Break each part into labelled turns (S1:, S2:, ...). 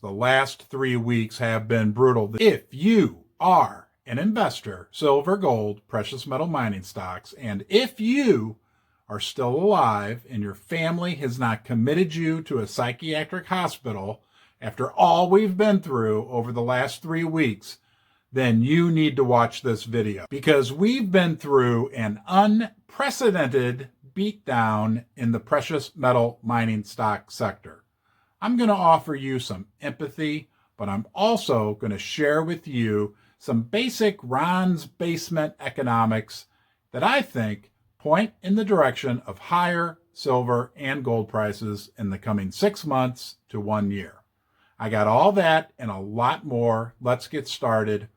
S1: the last 3 weeks have been brutal. If you are an investor, silver, gold, precious metal mining stocks, and if you are still alive and your family has not committed you to a psychiatric hospital after all we've been through over the last 3 weeks, then you need to watch this video, because we've been through an unprecedented beatdown in the precious metal mining stock sector. I'm going to offer you some empathy, but I'm also going to share with you some basic Ron's basement economics that I think point in the direction of higher silver and gold prices in the coming 6 months to 1 year. I got all that and a lot more. Let's get started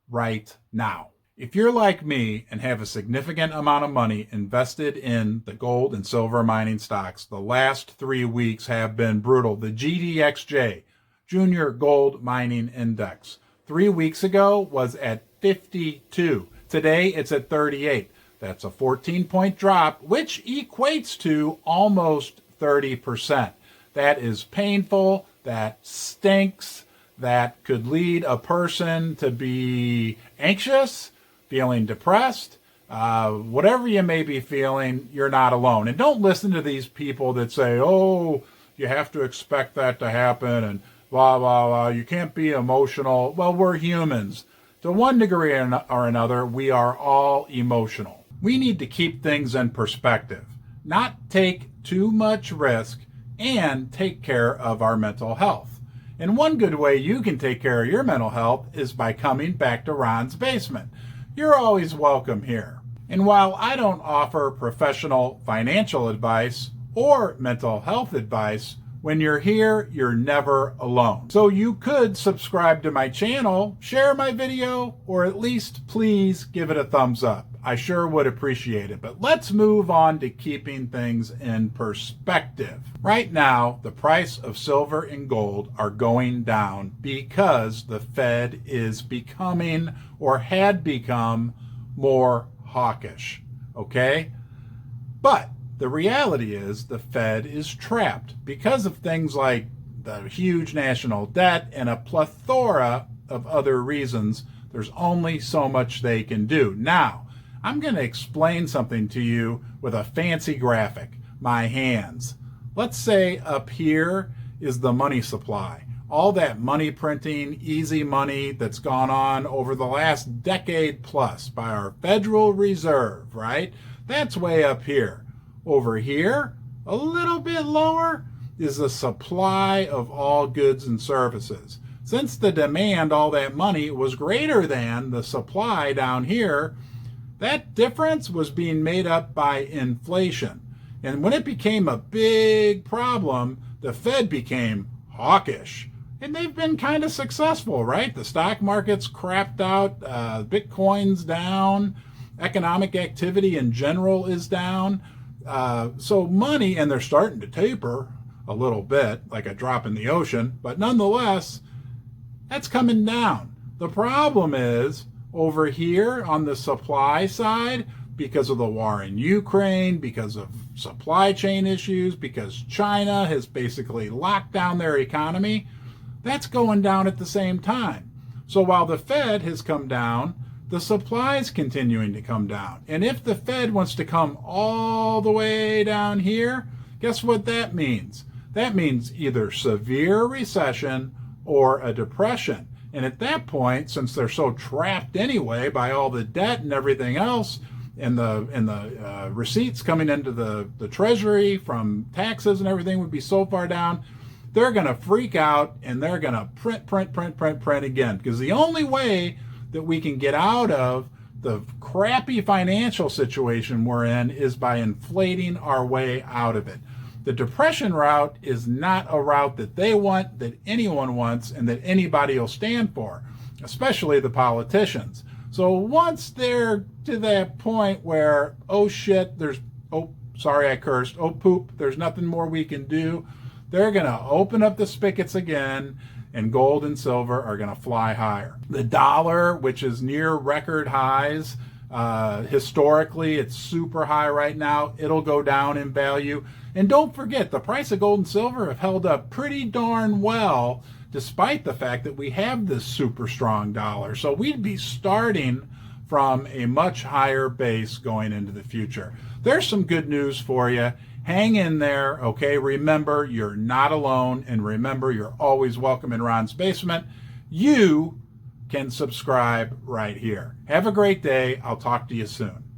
S1: right now. If you're like me and have a significant amount of money invested in the gold and silver mining stocks, the last 3 weeks have been brutal. The GDXJ, Junior Gold Mining Index, 3 weeks ago was at 52. Today it's at 38. That's a 14-point drop, which equates to almost 30%. That is painful. That stinks. That could lead a person to be anxious, feeling depressed. Whatever you may be feeling, you're not alone. And don't listen to these people that say, oh, you have to expect that to happen and blah, blah, blah. You can't be emotional. Well, we're humans. To one degree or another, we are all emotional. We need to keep things in perspective, not take too much risk, and take care of our mental health. And one good way you can take care of your mental health is by coming back to Ron's Basement. You're always welcome here. And while I don't offer professional financial advice or mental health advice, when you're here, you're never alone. So you could subscribe to my channel, share my video, or at least please give it a thumbs up. I sure would appreciate it. But let's move on to keeping things in perspective. Right now, the price of silver and gold are going down because the Fed is becoming, or had become, more hawkish. Okay? But the reality is the Fed is trapped because of things like the huge national debt and a plethora of other reasons. There's only so much they can do. Now, I'm going to explain something to you with a fancy graphic, my hands. Let's say up here is the money supply. All that money printing, easy money that's gone on over the last decade plus by our Federal Reserve, right? That's way up here. Over here, a little bit lower, is the supply of all goods and services. Since the demand, all that money, was greater than the supply down here, that difference was being made up by inflation. And when it became a big problem, the Fed became hawkish. And they've been kind of successful, right? The stock market's crapped out, Bitcoin's down, economic activity in general is down. So money, and they're starting to taper a little bit, like a drop in the ocean, but nonetheless, that's coming down. The problem is, over here on the supply side, because of the war in Ukraine, because of supply chain issues, because China has basically locked down their economy, that's going down at the same time. So while the Fed has come down, the supply is continuing to come down. And if the Fed wants to come all the way down here, guess what that means? That means either severe recession or a depression. And at that point, since they're so trapped anyway by all the debt and everything else, and the receipts coming into the Treasury from taxes and everything would be so far down, they're going to freak out and they're going to print again. Because the only way that we can get out of the crappy financial situation we're in is by inflating our way out of it. The depression route is not a route that they want, that anyone wants, and that anybody will stand for, especially the politicians. So once they're to that point where, oh shit, sorry I cursed, oh poop, there's nothing more we can do, they're going to open up the spigots again, and gold and silver are going to fly higher. The dollar, which is near record highs, historically, it's super high right now. It'll go down in value. And don't forget, the price of gold and silver have held up pretty darn well despite the fact that we have this super strong dollar. So we'd be starting from a much higher base going into the future. There's some good news for you. Hang in there, okay? Remember, you're not alone, and remember, you're always welcome in Ron's Basement. You can subscribe right here. Have a great day. I'll talk to you soon.